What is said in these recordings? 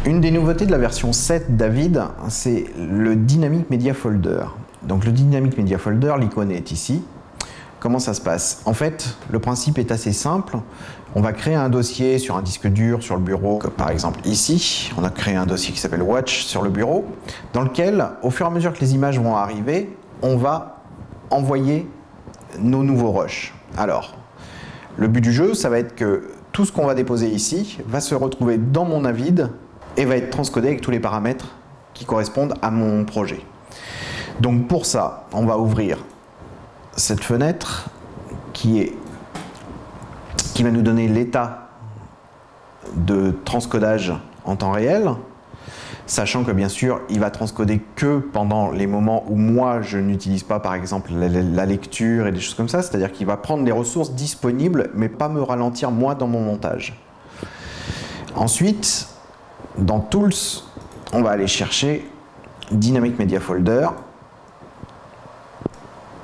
Une des nouveautés de la version 7 David, c'est le Dynamic Media Folder. Donc le Dynamic Media Folder, l'icône est ici. Comment ça se passe? En fait, le principe est assez simple. On va créer un dossier sur un disque dur sur le bureau, comme par exemple ici. On a créé un dossier qui s'appelle Watch sur le bureau, dans lequel, au fur et à mesure que les images vont arriver, on va envoyer nos nouveaux rushs. Alors, le but du jeu, ça va être que tout ce qu'on va déposer ici va se retrouver dans mon Avid et va être transcodé avec tous les paramètres qui correspondent à mon projet. Donc pour ça, on va ouvrir cette fenêtre qui va nous donner l'état de transcodage en temps réel, sachant que bien sûr, il va transcoder que pendant les moments où moi je n'utilise pas par exemple la lecture et des choses comme ça, c'est-à-dire qu'il va prendre les ressources disponibles mais pas me ralentir moi dans mon montage. Ensuite, dans Tools, on va aller chercher Dynamic Media Folder.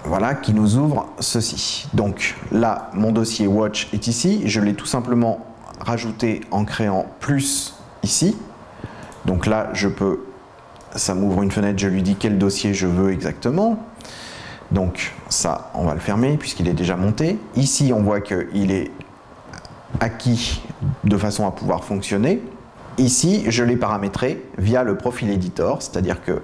Voilà, qui nous ouvre ceci. Donc là, mon dossier Watch est ici. Je l'ai tout simplement rajouté en créant plus ici. Donc là, je peux, ça m'ouvre une fenêtre, je lui dis quel dossier je veux exactement. Donc ça, on va le fermer puisqu'il est déjà monté. Ici, on voit qu'il est acquis de façon à pouvoir fonctionner. Ici, je l'ai paramétré via le profil editor, c'est-à-dire que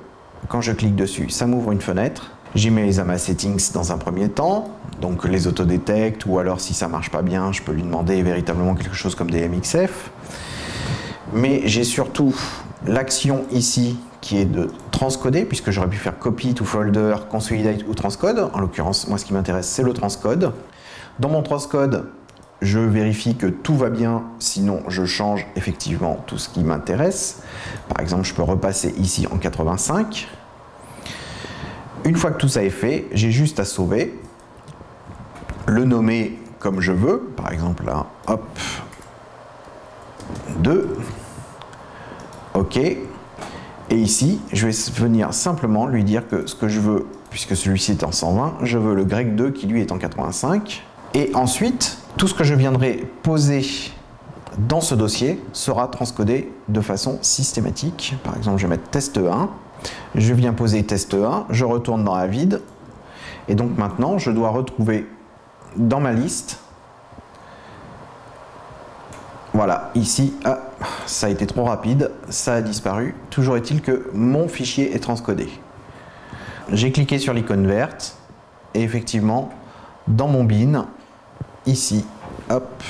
quand je clique dessus, ça m'ouvre une fenêtre. J'y mets les AMA settings dans un premier temps, donc les autodetect, ou alors si ça marche pas bien, je peux lui demander véritablement quelque chose comme des MXF. Mais j'ai surtout l'action ici qui est de transcoder, puisque j'aurais pu faire copy to folder, consolidate ou transcode. En l'occurrence, moi ce qui m'intéresse, c'est le transcode. Dans mon transcode, je vérifie que tout va bien, sinon je change effectivement tout ce qui m'intéresse. Par exemple, je peux repasser ici en 85. Une fois que tout ça est fait, j'ai juste à sauver, le nommer comme je veux, par exemple là, hop, 2, ok, et ici, je vais venir simplement lui dire que ce que je veux, puisque celui-ci est en 120, je veux le grec 2 qui lui est en 85, et ensuite, tout ce que je viendrai poser dans ce dossier sera transcodé de façon systématique. Par exemple, je vais mettre test 1. Je viens poser test 1, je retourne dans Avid, et donc maintenant je dois retrouver dans ma liste, voilà, ici, ah, ça a été trop rapide, ça a disparu, toujours est-il que mon fichier est transcodé. J'ai cliqué sur l'icône verte, et effectivement, dans mon bin, ici, hop,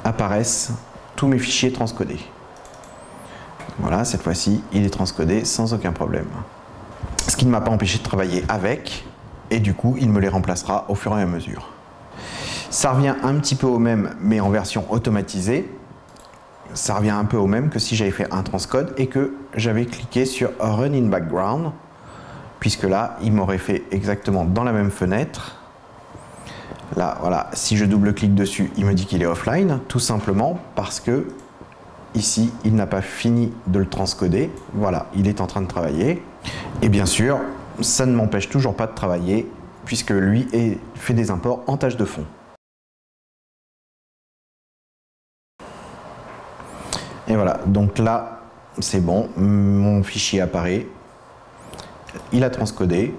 apparaissent tous mes fichiers transcodés. Voilà, cette fois-ci, il est transcodé sans aucun problème. Ce qui ne m'a pas empêché de travailler avec, et du coup, il me les remplacera au fur et à mesure. Ça revient un petit peu au même, mais en version automatisée. Ça revient un peu au même que si j'avais fait un transcode et que j'avais cliqué sur Run in Background, puisque là, il m'aurait fait exactement dans la même fenêtre. Là, voilà, si je double-clique dessus, il me dit qu'il est offline, tout simplement parce que ici, il n'a pas fini de le transcoder. Voilà, il est en train de travailler. Et bien sûr, ça ne m'empêche toujours pas de travailler puisque lui fait des imports en tâche de fond. Et voilà, donc là, c'est bon, mon fichier apparaît. Il a transcodé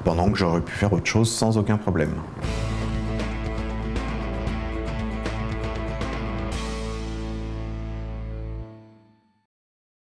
pendant que j'aurais pu faire autre chose sans aucun problème.